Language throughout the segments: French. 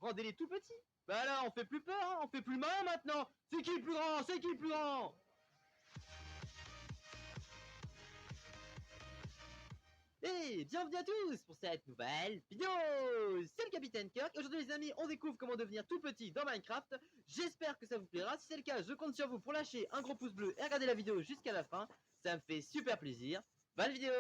Rendez-les tout petits. Bah là, on fait plus peur, hein, on fait plus malin maintenant. C'est qui le plus grand? C'est qui le plus grand? Et bienvenue à tous pour cette nouvelle vidéo. C'est le Capitaine Kirk. Aujourd'hui les amis, on découvre comment devenir tout petit dans Minecraft. J'espère que ça vous plaira. Si c'est le cas, je compte sur vous pour lâcher un gros pouce bleu et regarder la vidéo jusqu'à la fin. Ça me fait super plaisir. Bonne vidéo.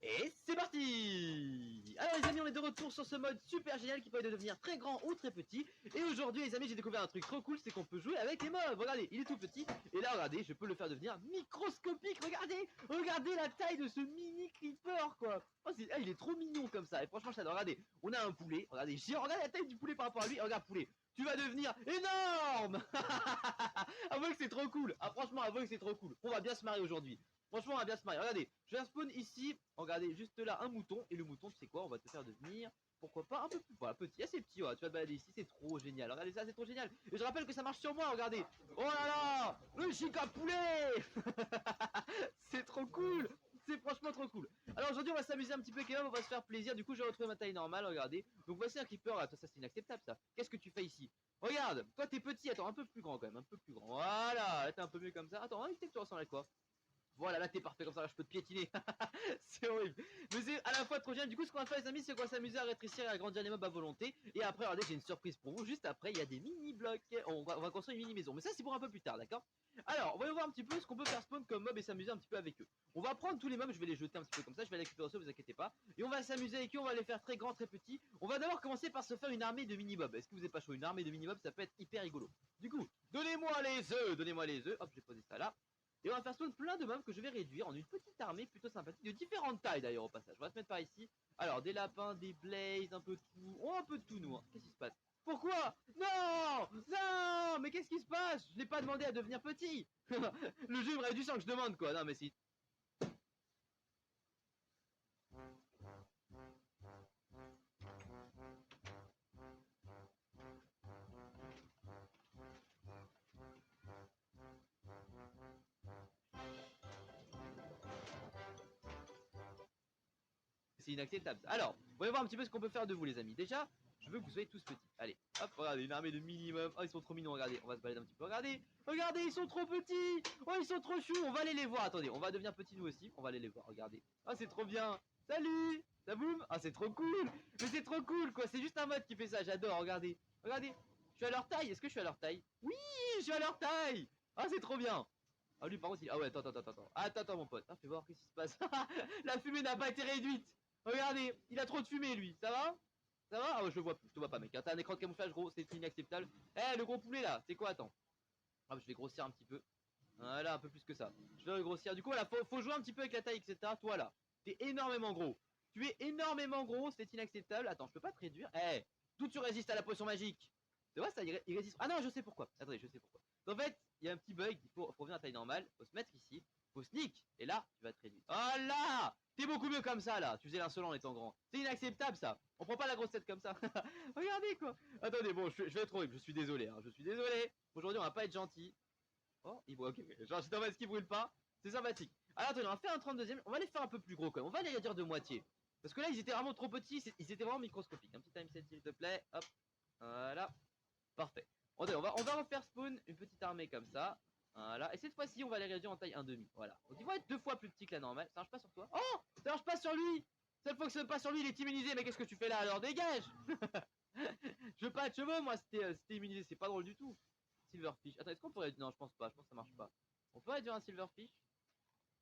Et c'est parti. Alors les amis, on est de retour sur ce mode super génial qui permet de devenir très grand ou très petit. Et aujourd'hui les amis, j'ai découvert un truc trop cool, c'est qu'on peut jouer avec les mobs. Regardez, il est tout petit. Et là regardez, je peux le faire devenir microscopique. Regardez la taille de ce mini creeper quoi. Oh, il est trop mignon comme ça. Et franchement j'adore. Regardez, on a un poulet. Regardez, regarde la taille du poulet par rapport à lui. Regarde poulet, tu vas devenir énorme. Avouez que c'est trop cool. Ah franchement, avouez que c'est trop cool. On va bien se marrer aujourd'hui. Franchement, on va bien se marier. Regardez, je vais spawn ici. Regardez, juste là, un mouton. Et le mouton, tu sais quoi? On va te faire devenir, pourquoi pas, un peu plus. Voilà, petit, assez petit. Ouais. Tu vas te balader ici, c'est trop génial. Regardez ça, c'est trop génial. Et je rappelle que ça marche sur moi. Regardez. Oh là là, le chica poulet. C'est trop cool. C'est franchement trop cool. Alors aujourd'hui, on va s'amuser un petit peu quand même. On va se faire plaisir. Du coup, je vais retrouver ma taille normale. Regardez. Donc voici un creeper. Là, ça, c'est inacceptable ça. Qu'est-ce que tu fais ici? Regarde, toi t'es petit. Attends, un peu plus grand quand même. Un peu plus grand. Voilà, là t'es un peu mieux comme ça. Attends, tu ressembles à quoi? Voilà, là t'es parfait comme ça, là je peux te piétiner. C'est horrible. Mais c'est à la fois trop génial. Du coup, ce qu'on va faire, les amis, c'est qu'on va s'amuser à rétrécir et à agrandir les mobs à volonté. Et après, regardez, j'ai une surprise pour vous. Juste après, il y a des mini-blocs. On va construire une mini-maison. Mais ça, c'est pour un peu plus tard, d'accord? Alors, voyons voir un petit peu ce qu'on peut faire spawn comme mob et s'amuser un petit peu avec eux. On va prendre tous les mobs, je vais les jeter un petit peu comme ça. Je vais les récupérer aussi, vous inquiétez pas. Et on va s'amuser avec eux, on va les faire très grands, très petits. On va d'abord commencer par se faire une armée de mini-mobs. Est-ce que vous êtes pas chaud? Une armée de mini-mobs, ça peut être hyper rigolo. Du coup, donnez-moi les œufs, donnez-moi les œufs. Hop, j'ai posé ça là. Et on va faire spawn plein de mobs que je vais réduire en une petite armée plutôt sympathique, de différentes tailles d'ailleurs au passage. On va se mettre par ici. Alors des lapins, des blazes, un peu de tout. Oh, un peu de tout nous. Hein. Qu'est-ce qui se passe? Pourquoi? Non! Non! Mais qu'est-ce qui se passe? Je n'ai pas demandé à devenir petit. Le jeu me réduit sans que je demande quoi. Non mais si. C'est inacceptable. Alors, voyons voir un petit peu ce qu'on peut faire de vous les amis. Déjà, je veux que vous soyez tous petits. Allez, hop, regardez, une armée de minimum. Oh, ils sont trop mignons, regardez. On va se balader un petit peu. Regardez, regardez, ils sont trop petits. Oh, ils sont trop choux. On va aller les voir. Attendez, on va devenir petits nous aussi. On va aller les voir, regardez. Ah, c'est trop bien. Salut. Ça boum. Ah, c'est trop cool. Mais c'est trop cool, quoi. C'est juste un mode qui fait ça. J'adore, regardez. Regardez. Je suis à leur taille. Est-ce que je suis à leur taille? Oui, je suis à leur taille. Ah, c'est trop bien. Ah, lui, par contre, il... Ah ouais, attends, mon pote. Ah, fais voir qu'est-ce qui se passe. La fumée n'a pas été réduite. Regardez, il a trop de fumée lui, ça va? Ça va? Ah ouais, je le vois plus, je te vois pas mec, t'as un écran de camouflage gros, c'est inacceptable. Eh, le gros poulet là, c'est quoi? Attends. Ah, je vais grossir un petit peu. Voilà, un peu plus que ça. Je vais grossir. Du coup, voilà, faut jouer un petit peu avec la taille, etc. Toi là, t'es énormément gros. Tu es énormément gros, c'est inacceptable. Attends, je peux pas te réduire. Eh, d'où tu résistes à la potion magique? C'est vrai ça, il résiste. Ah non, je sais pourquoi. Attendez, je sais pourquoi. En fait, il y a un petit bug, il faut revenir à taille normale, faut se mettre ici, faut sneak, et là, tu vas te réduire. Oh là! T'es beaucoup mieux comme ça là, tu faisais l'insolent en étant grand. C'est inacceptable ça. On prend pas la grosse tête comme ça. Regardez quoi. Attendez, bon, je vais être horrible, je suis désolé, hein. Je suis désolé. Aujourd'hui, on va pas être gentil. Oh, il brûle, ok, genre j'étais en mode qui brûle pas. C'est sympathique. Alors attendez, on va faire un 32ème, on va les faire un peu plus gros quand même. On va les réduire de moitié. Parce que là, ils étaient vraiment trop petits, ils étaient vraiment microscopiques. Un petit time set s'il te plaît. Hop. Voilà. Parfait. On va refaire spawn une petite armée comme ça. Voilà. Et cette fois-ci, on va les réduire en taille 1,5. Voilà. Donc ils vont être 2 fois plus petits que la normale. Ça marche pas sur toi? Oh! Ça marche pas sur lui! Ça ne fonctionne pas sur lui, il est immunisé. Mais qu'est-ce que tu fais là alors? Dégage! Je veux pas être cheveux, moi, c'était immunisé. C'est pas drôle du tout. Silverfish. Attends, est-ce qu'on pourrait. Non, je pense pas. Je pense que ça marche pas. On peut réduire un silverfish?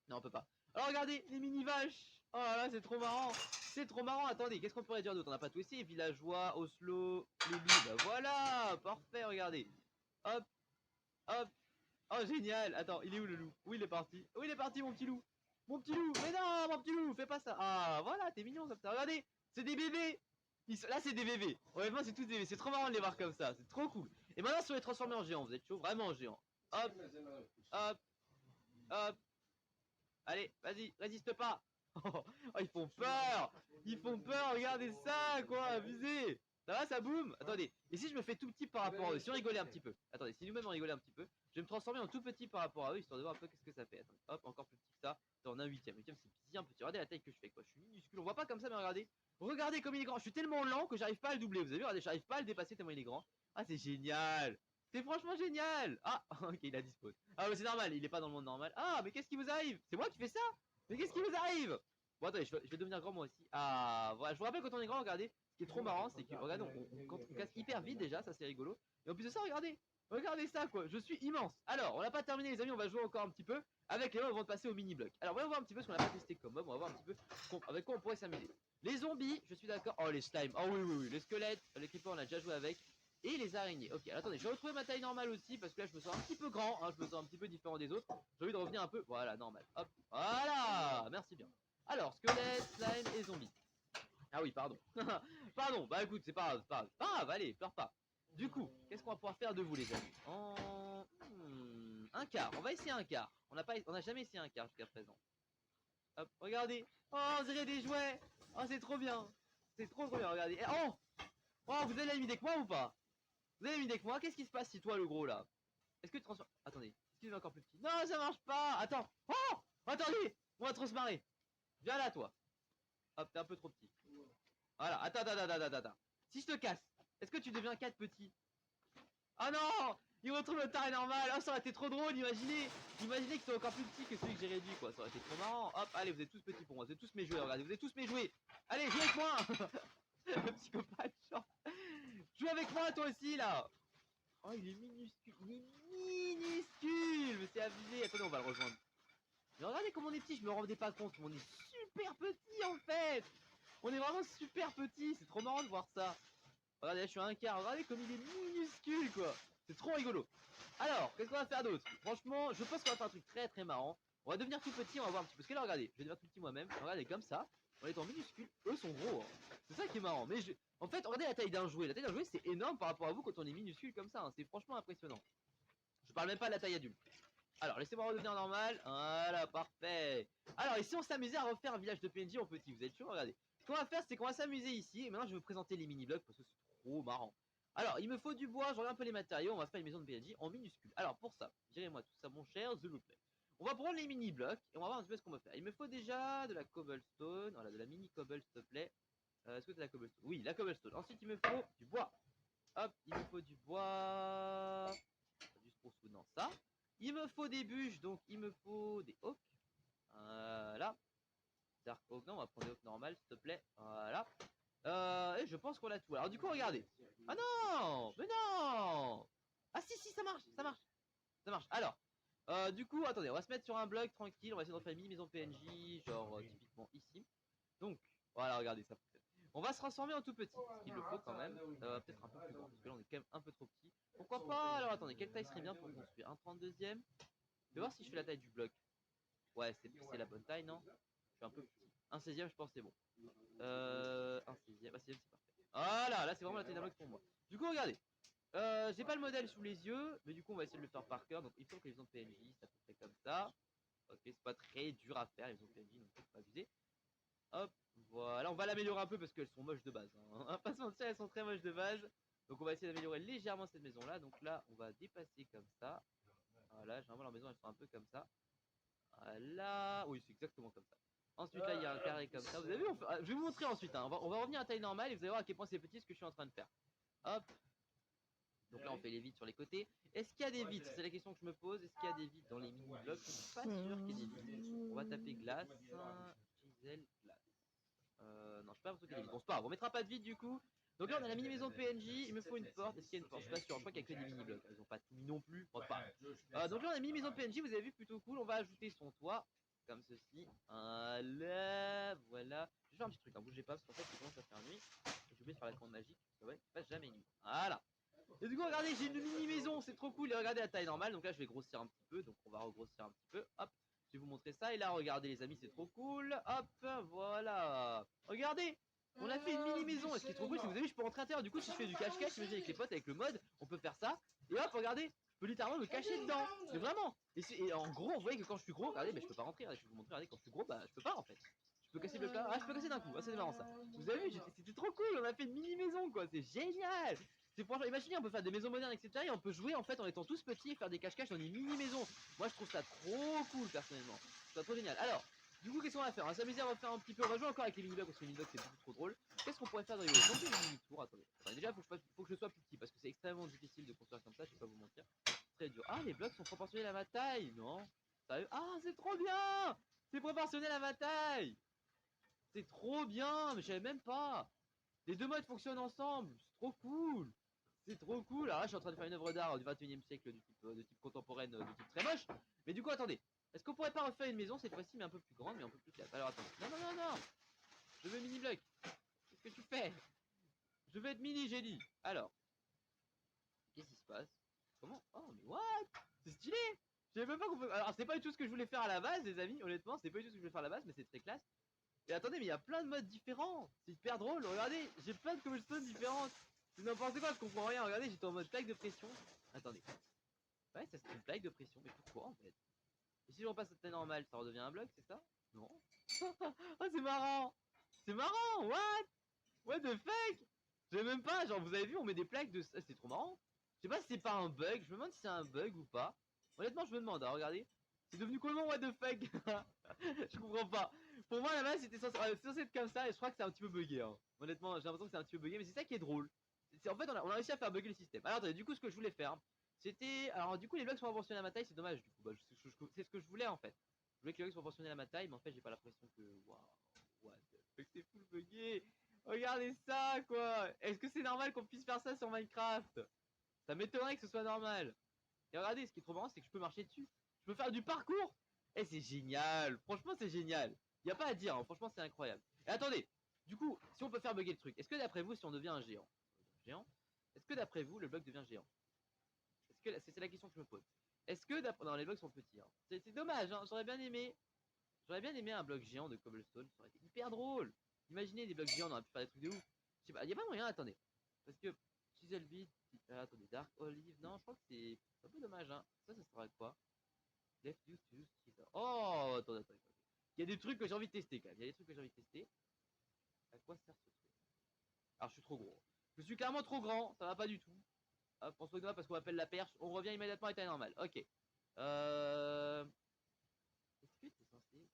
Non, on peut pas. Alors regardez, les mini vaches. Oh là là, c'est trop marrant. C'est trop marrant. Attendez, qu'est-ce qu'on pourrait dire d'autre? On n'a pas tout essayé. Villageois, Oslo, les loups. Bah voilà, parfait, regardez. Hop, hop. Oh, génial. Attends, il est où le loup? Où il est parti? Où il est parti, mon petit loup? Mon petit loup. Mais non, mon petit loup, fais pas ça. Ah, voilà, t'es mignon comme ça. Regardez, c'est des bébés. Là, c'est des bébés. Honnêtement, c'est tous des bébés. C'est trop marrant de les voir comme ça. C'est trop cool. Et maintenant, si on les transformer en géants, vous êtes chaud? Vraiment en géant. Hop, hop, hop. Allez, vas-y, résiste pas. Oh, ils font peur. Ils font peur, regardez ça, quoi, abusé. Ça va, ça boum? Attendez, et si je me fais tout petit par rapport à eux? Si on rigolait un petit peu. Attendez, si nous-mêmes on rigolait un petit peu. Je vais me transformer en tout petit par rapport à eux, histoire de voir un peu qu'est-ce que ça fait. Attends, hop, encore plus petit que ça. Attends, on a un huitième. Huitième, c'est bien petit. Regardez la taille que je fais, quoi. Je suis minuscule. On voit pas comme ça, mais regardez. Regardez comme il est grand. Je suis tellement lent que j'arrive pas à le doubler. Vous avez vu, regardez, j'arrive pas à le dépasser tellement il est grand. Ah, c'est génial. C'est franchement génial. Ah, ok, il a dispose. Ah, mais c'est normal, il est pas dans le monde normal. Ah, mais qu'est-ce qui vous arrive? C'est moi qui fais ça? Mais qu'est-ce qui vous arrive? Bon, attendez, je vais devenir grand moi aussi. Ah, voilà, je vous rappelle quand on est grand, regardez. Ce qui est trop marrant, c'est que, regardez, quand on casse hyper vite déjà, ça c'est rigolo. Et en plus de ça, regardez. Regardez ça quoi, je suis immense. Alors, on n'a pas terminé les amis, on va jouer encore un petit peu avec les mobs avant de passer au mini-bloc. Alors, voyons voir un petit peu ce qu'on n'a pas testé comme mob, on va voir un petit peu avec quoi on pourrait s'amuser. Les zombies, je suis d'accord. Oh, les slimes, oh oui, oui, oui. Les squelettes, les creepers, on a déjà joué avec. Et les araignées. Ok, alors, attendez, je vais retrouver ma taille normale aussi parce que là, je me sens un petit peu grand, hein, je me sens un petit peu différent des autres. J'ai envie de revenir un peu, voilà, normal. Hop, voilà, merci bien. Alors, squelettes, slime et zombies. Ah oui, pardon. Pardon, bah écoute, c'est pas grave, pas grave. Pas grave, allez, pleure pas. Du coup, qu'est-ce qu'on va pouvoir faire de vous, les amis? Un quart. On va essayer un quart. On n'a jamais essayé un quart jusqu'à présent. Hop, regardez. Oh, on dirait des jouets. Oh, c'est trop bien. C'est trop bien, regardez. Oh, oh, vous avez la même idée que moi ou pas? Vous avez la même idée que moi? Qu'est-ce qui se passe si toi, le gros, là? Est-ce que tu transformes... Attendez, est-ce qu'il est encore plus petit? Non, ça marche pas. Attends. Oh, attendez. On va trop se marrer. Viens là, toi. Hop, t'es un peu trop petit. Voilà, attends. Si je te casse, est-ce que tu deviens 4 petits? Ah non, il retrouve le taille normal. Oh, ça aurait été trop drôle, imaginez que c'est encore plus petit que celui que j'ai réduit, quoi. Ça aurait été trop marrant. Hop, allez, vous êtes tous petits pour moi, vous êtes tous mes jouets, regardez, vous êtes tous mes jouets. Allez, joue avec moi. Le psychopathe, genre. Joue avec moi, toi aussi, là. Oh, il est minuscule, mais c'est abusé. Attendez, on va le rejoindre. Mais regardez comme on est petit, je me rendais pas compte, mais on est super petit, en fait. On est vraiment super petit, c'est trop marrant de voir ça. Regardez, là, je suis à un quart. Regardez comme il est minuscule, quoi. C'est trop rigolo. Alors, qu'est-ce qu'on va faire d'autre? Franchement, je pense qu'on va faire un truc très très marrant. On va devenir tout petit, on va voir un petit peu. Parce que là, regardez, je vais devenir tout petit moi-même. Regardez, comme ça, en étant minuscule, eux sont gros. Hein. C'est ça qui est marrant. Mais en fait, regardez la taille d'un jouet. La taille d'un jouet, c'est énorme par rapport à vous quand on est minuscule comme ça. Hein. C'est franchement impressionnant. Je parle même pas de la taille adulte. Alors, laissez-moi redevenir normal. Voilà, parfait. Alors, et si on s'amusait à refaire un village de PNJ en petit? Vous êtes sûr? Regardez. Ce qu'on va faire, c'est qu'on va s'amuser ici. Et maintenant, je vais vous présenter les mini-blocs parce que c'est trop marrant. Alors, il me faut du bois. Je regarde un peu les matériaux. On va faire une maison de PNJ en minuscule. Alors, pour ça, direz-moi tout ça, mon cher, s'il vous plaît. On va prendre les mini-blocs et on va voir un petit peu ce qu'on va faire. Il me faut déjà de la cobblestone. Voilà, de la mini cobble, s'il te plaît. Est-ce que tu as la cobblestone? Oui, la cobblestone. Ensuite, il me faut du bois. Hop, il me faut du bois. Du spruce wood, non, ça. Il me faut des bûches, donc il me faut des oaks. Voilà. Dark oak, non, on va prendre des oaks normales, s'il te plaît. Voilà. Et je pense qu'on a tout. Alors du coup, regardez. Ah non, mais non. Ah si, ça marche, ça marche. Ça marche. Alors, du coup, attendez, on va se mettre sur un bloc tranquille. On va essayer de faire une mini maison PNJ, genre typiquement ici. Donc, voilà, regardez ça. On va se transformer en tout petit, parce qu'il le faut quand même. Peut-être un peu plus grand, parce que là on est quand même un peu trop petit. Pourquoi pas? Alors attendez, quelle taille serait bien pour construire? Un 32e. Je vais voir si je fais la taille du bloc. Ouais, c'est la bonne taille, non? Je suis un peu petit. Un 16e, je pense c'est bon. Un 16e, c'est parfait. Voilà, là c'est vraiment la taille d'un bloc pour moi. Du coup, regardez. J'ai pas le modèle sous les yeux, mais du coup on va essayer de le faire par cœur. Donc il faut que les maisons de PNJ, ça peut faire comme ça. Ok, c'est pas très dur à faire, les maisons de PNJ, donc faut pas abuser. Hop, voilà, on va l'améliorer un peu parce qu'elles sont moches de base. Hein. On va pas se mentir, elles sont très moches de base. Donc on va essayer d'améliorer légèrement cette maison là. Donc là, on va dépasser comme ça. Voilà, généralement leurs maisons elles sont un peu comme ça. Voilà, oui, c'est exactement comme ça. Ensuite là, il y a un carré comme ça. Vous avez vu, je vais vous montrer ensuite. Hein. On va revenir à taille normale et vous allez voir à quel point c'est petit ce que je suis en train de faire. Hop. Donc là, on fait les vides sur les côtés. Est-ce qu'il y a des vides? C'est la question que je me pose. Est-ce qu'il y a des vides dans les mini-blocs? Je suis pas sûr qu'il y ait des vides. On va taper glace. Giselle, glace. Non, je suis pas sûr qu'il y ait des vides. Bon, c'est pas grave, on mettra pas de vide du coup. Donc là, on a la mini-maison de PNJ. Il me faut une porte. Est-ce qu'il y a une porte? Je suis pas sûr. Je crois qu'il y a que des mini-blocs. Ils ont pas tout mis non plus. Enfin, pas. Donc là, on a la mini-maison de PNJ. Vous avez vu, plutôt cool. On va ajouter son toit. Comme ceci. Voilà. Voilà. Je vais faire un petit truc. Hein. Bougez pas parce qu'en fait, il commence à faire nuit. J'ai oublié de faire la commande magique. Ouais, il passe jamais nuit. Voilà. Et du coup, regardez, j'ai une mini maison, c'est trop cool. Et regardez la taille normale. Donc là, je vais grossir un petit peu. Donc on va regrossir un petit peu. Hop, je vais vous montrer ça. Et là, regardez, les amis, c'est trop cool. Hop, voilà. Regardez, on a fait une mini maison. Et ce qui est trop cool, c'est que vous avez vu, je peux rentrer à l'intérieur. Du coup, si je fais du cache-cache, imagine avec les potes, avec le mode, on peut faire ça. Et hop, regardez, je peux littéralement me cacher dedans. Mais vraiment. Et en gros, vous voyez que quand je suis gros, regardez, mais je peux pas rentrer. Regardez, je vais vous montrer. Regardez, quand je suis gros, bah, je peux pas en fait. Je peux casser le plat. Ah, je peux casser d'un coup. Ah, c'est marrant ça. Vous avez vu, c'était trop cool. On a fait une mini maison, quoi. C'est génial. C'est franchement, imaginez, on peut faire des maisons modernes, etc. Et on peut jouer en fait en étant tous petits et faire des cache-cache dans des mini-maisons. Moi je trouve ça trop cool personnellement. C'est trop génial. Alors, du coup, qu'est-ce qu'on va faire? On va s'amuser à refaire un petit peu. On va jouer encore avec les mini-blocs parce que les mini-blocs c'est beaucoup trop drôle. Qu'est-ce qu'on pourrait faire dans les on fait une mini-tour. Attendez. Déjà, faut que je sois plus petit parce que c'est extrêmement difficile de construire comme ça. Je vais pas vous mentir. Très dur. Ah, les blocs sont proportionnels à ma taille. Non. Sérieux? Ah, c'est trop bien! C'est proportionnel à ma taille! C'est trop bien! Mais je savais même pas! Les deux modes fonctionnent ensemble! C'est trop cool! C'est trop cool! Alors là, je suis en train de faire une œuvre d'art du 21 e siècle de type contemporaine, de type très moche. Mais du coup, attendez. Est-ce qu'on pourrait pas refaire une maison cette fois-ci, mais un peu plus grande, mais un peu plus classe? Alors attends. Non, non, non, non! Je veux mini bloc! Qu'est-ce que tu fais? Je veux être mini, j'ai dit! Alors, qu'est-ce qui se passe? Comment? Oh, mais what? C'est stylé! Je savais même pas qu'on peut. Alors, c'est pas du tout ce que je voulais faire à la base, les amis, honnêtement, c'est pas du tout ce que je voulais faire à la base, mais c'est très classe. Et attendez, mais il y a plein de modes différents. C'est hyper drôle. Regardez, j'ai plein de cobblestones différentes. C'est n'importe quoi, je comprends rien. Regardez, j'étais en mode plaque de pression. Attendez. Ouais, ça c'est une plaque de pression. Mais pourquoi en fait? Et si je repasse à taille normale, ça redevient un bloc, c'est ça? Non. Oh, c'est marrant. C'est marrant. What? What the fuck? Je sais même pas. Genre, vous avez vu, on met des plaques de. Ah, c'est trop marrant. Je sais pas si c'est pas un bug. Je me demande si c'est un bug ou pas. Honnêtement, je me demande. Hein, regardez. C'est devenu comment, what the fuck? Je comprends pas. Pour moi, la base, c'était censé être comme ça, et je crois que c'est un petit peu bugué. Hein. Honnêtement, j'ai l'impression que c'est un petit peu bugué, mais c'est ça qui est drôle. En fait, on a réussi à faire bugger le système. Alors, attendez, du coup, ce que je voulais faire, c'était. Alors, du coup, les blocs sont proportionnés à ma taille, c'est dommage. Du coup, bah, c'est ce que je voulais en fait. Je voulais que les blocs soient proportionnés à ma taille, mais en fait, j'ai pas l'impression que. Waouh, what the fuck, c'est full bugué. Regardez ça, quoi. Est-ce que c'est normal qu'on puisse faire ça sur Minecraft? Ça m'étonnerait que ce soit normal. Et regardez, ce qui est trop marrant, c'est que je peux marcher dessus. Je peux faire du parcours. Eh, c'est génial. Franchement, c'est génial. Y a pas à dire, hein. Franchement, c'est incroyable. Et attendez, du coup, si on peut faire bugger le truc, est-ce que d'après vous, si on devient un géant, est-ce que d'après vous, le bloc devient géant? Est-ce que c'est la question que je me pose? Est-ce que d'après. Non, les blocs sont petits. Hein. C'est dommage, hein. J'aurais bien aimé. J'aurais bien aimé un bloc géant de cobblestone. Ça aurait été hyper drôle. Imaginez des blocs géants, on aurait pu faire des trucs de ouf. Je sais pas, y a pas moyen, attendez. Parce que Chisel Beat, attendez, Dark Olive, non, je crois que c'est un peu dommage, hein. Ça sera quoi? Left you to use Chisel. Oh, attendez. Il y a des trucs que j'ai envie de tester quand même. Il y a des trucs que j'ai envie de tester. À quoi sert ce truc? Alors, je suis trop gros. Je suis clairement trop grand, ça va pas du tout. Hop, on se regarde parce qu'on appelle la perche. On revient immédiatement à taille normale. Ok. Est-ce que t'es censé.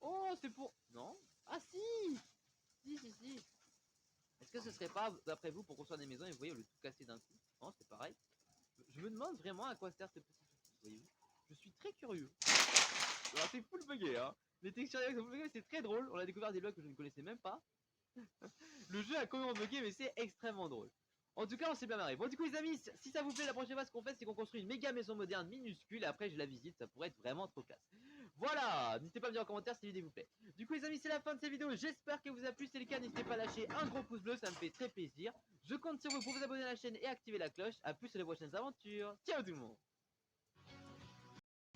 Oh, c'est pour. Non? Ah, si! Si. Est-ce que ce serait pas, d'après vous, pour construire des maisons et vous voyez, le tout casser d'un coup? Non, c'est pareil. Je me demande vraiment à quoi sert ces petits outils, voyez-vous. Je suis très curieux. Alors, c'est full bugué, hein. Les textures sont full buguées, c'est très drôle. On a découvert des blocs que je ne connaissais même pas. Le jeu a complètement bugué, mais c'est extrêmement drôle. En tout cas, on s'est bien marré. Bon, du coup, les amis, si ça vous plaît, la prochaine fois, ce qu'on fait, c'est qu'on construit une méga maison moderne minuscule. Et après, je la visite. Ça pourrait être vraiment trop classe. Voilà, n'hésitez pas à me dire en commentaire si l'idée vous plaît. Du coup les amis, c'est la fin de cette vidéo, j'espère que vous a plu. Si c'est le cas, n'hésitez pas à lâcher un gros pouce bleu, ça me fait très plaisir. Je compte sur vous pour vous abonner à la chaîne et activer la cloche. A plus sur les prochaines aventures. Ciao tout le monde.